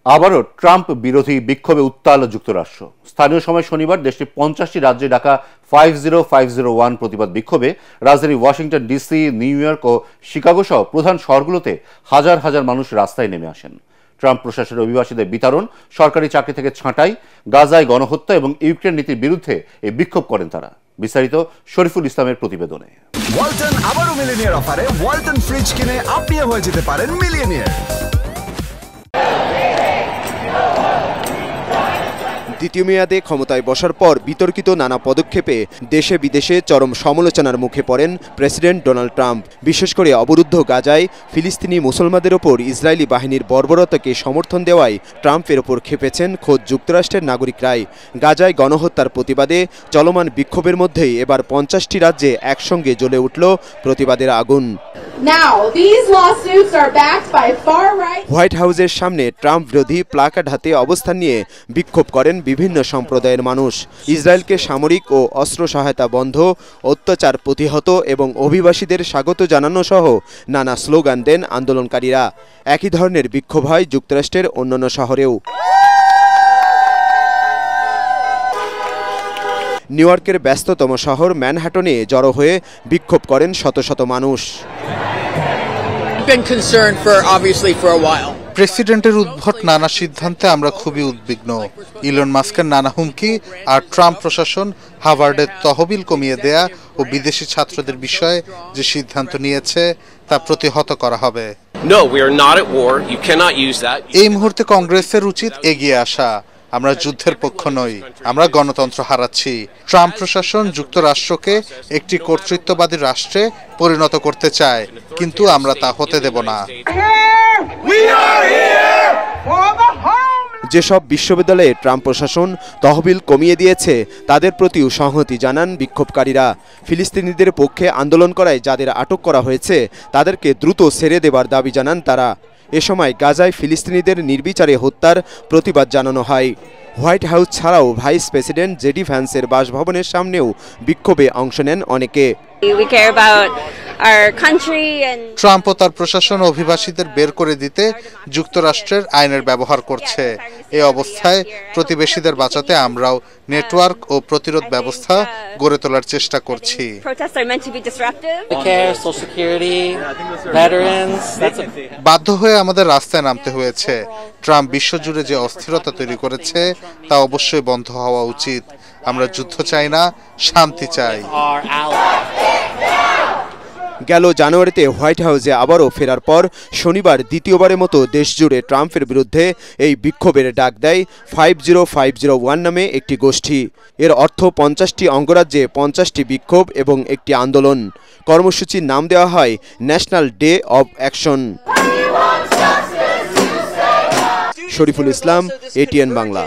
আবারও ট্রাম্প বিরোধী বিক্ষোভে উত্তাল যুক্তরাষ্ট্র। স্থানীয় সময় শনিবার দেশটির 50টি রাজ্যে ডাকা 50501 প্রতিবাদ বিক্ষোভে রাজধানী ওয়াশিংটন ডিসি, নিউ ইয়র্ক ও শিকাগো সহ প্রধান শহরগুলোতে হাজার হাজার মানুষ রাস্তায় নেমে আসেন। ট্রাম্প প্রশাসনের অভিবাসীদের বিতাড়ন, সরকারি চাকরি থেকে ছাঁটাই, গাজায় গণহত্যা এবং ইউক্রেন নীতির বিরুদ্ধে এই বিক্ষোভ করেন তারা। বিস্তারিত শরীফুল ইসলামের প্রতিবেদনে। ওয়ালটন আবারও মিলিয়নিয়ার অফারে ওয়ালটন ফ্রিজ কিনে আপনিও হয়ে যেতে পারেন মিলিয়নিয়ার। দ্বিতীয় মেয়াদে ক্ষমতায় বসার পর বিতর্কিত নানা পদক্ষেপে দেশে বিদেশে চরম সমালোচনার মুখে পড়েন প্রেসিডেন্ট ডোনাল্ড ট্রাম্প। বিশেষ করে অবরুদ্ধ গাজায় ফিলিস্তিনি মুসলমানদের ওপর ইসরায়েলি বাহিনীর বর্বরতাকে সমর্থন দেওয়ায় ট্রাম্পের ওপর ক্ষেপেছেন খোদ যুক্তরাষ্ট্রের নাগরিকরাই। গাজায় গণহত্যার প্রতিবাদে চলমান বিক্ষোভের মধ্যেই এবার 50টি রাজ্যে একসঙ্গে জ্বলে উঠল প্রতিবাদের আগুন। হোয়াইট হাউসের সামনে ট্রাম্প বিরোধী প্লাকার্ড হাতে অবস্থান নিয়ে বিক্ষোভ করেন বিভিন্ন সম্প্রদায়ের মানুষ। ইসরায়েলকে সামরিক ও অস্ত্র সহায়তা বন্ধ, অত্যাচার প্রতিহত এবং অভিবাসীদের স্বাগত জানানো সহ নানা স্লোগান দেন আন্দোলনকারীরা। একই ধরনের বিক্ষোভ হয় যুক্তরাষ্ট্রের অন্যান্য শহরেও। নিউ ইয়র্কের ব্যস্ততম শহর ম্যানহাটনে জড়ো হয়ে বিক্ষোভ করেন শত শত মানুষ। প্রেসিডেন্টের উদ্ভট নানা সিদ্ধান্তে আমরা খুবই উদ্বিগ্ন। ইলন মাস্কের নানা হুমকি আর ট্রাম্প প্রশাসন হার্ভার্ডের তহবিল কমিয়ে দেয়া ও বিদেশি ছাত্রদের বিষয়ে যে সিদ্ধান্ত নিয়েছে তা প্রতিহত করা হবে। এই মুহূর্তে কংগ্রেসের উচিত এগিয়ে আসা। আমরা যুদ্ধের পক্ষ নই, আমরা গণতন্ত্র হারাচ্ছি। ট্রাম্প প্রশাসন যুক্তরাষ্ট্রকে একটি কর্তৃত্ববাদী রাষ্ট্রে পরিণত করতে চায়, কিন্তু আমরা তা হতে দেব না। যেসব বিশ্ববিদ্যালয়ে ট্রাম্প প্রশাসন তহবিল কমিয়ে দিয়েছে তাদের প্রতিও সংহতি জানান বিক্ষোভকারীরা। ফিলিস্তিনিদের পক্ষে আন্দোলন করায় যাদের আটক করা হয়েছে তাদেরকে দ্রুত ছেড়ে দেবার দাবি জানান তারা। এ সময় গাজায় ফিলিস্তিনিদের নির্বিচারে হত্যার প্রতিবাদ জানানো হয়। হোয়াইট হাউস ছাড়াও ভাইস প্রেসিডেন্ট জেডি ভ্যান্সের বাসভবনের সামনেও বিক্ষোভে অংশ নেন অনেকে। ট্রাম্প ও তার প্রশাসন অভিবাসীদের বের করে দিতে যুক্তরাষ্ট্রের আইনের ব্যবহার করছে। এই অবস্থায় প্রতিবেশীদের বাঁচাতে আমরাও নেটওয়ার্ক ও প্রতিরোধ ব্যবস্থা গড়ে তোলার চেষ্টা করছি। বাধ্য হয়ে আমাদের রাস্তায় নামতে হয়েছে। ট্রাম্প বিশ্বজুড়ে যে অস্থিরতা তৈরি করেছে তা অবশ্যই বন্ধ হওয়া উচিত। আমরা যুদ্ধ চাই না, শান্তি চাই। গেল জানুয়ারিতে হোয়াইট হাউসে আবারও ফেরার পর শনিবার দ্বিতীয়বারের মতো দেশজুড়ে ট্রাম্পের বিরুদ্ধে এই বিক্ষোভের ডাক দেয় 50501 নামে একটি গোষ্ঠী। এর অর্থ 50টি অঙ্গরাজ্যে 50টি বিক্ষোভ এবং একটি আন্দোলন। কর্মসূচির নাম দেওয়া হয় national day of action. Shariful Islam, ATN Bangla.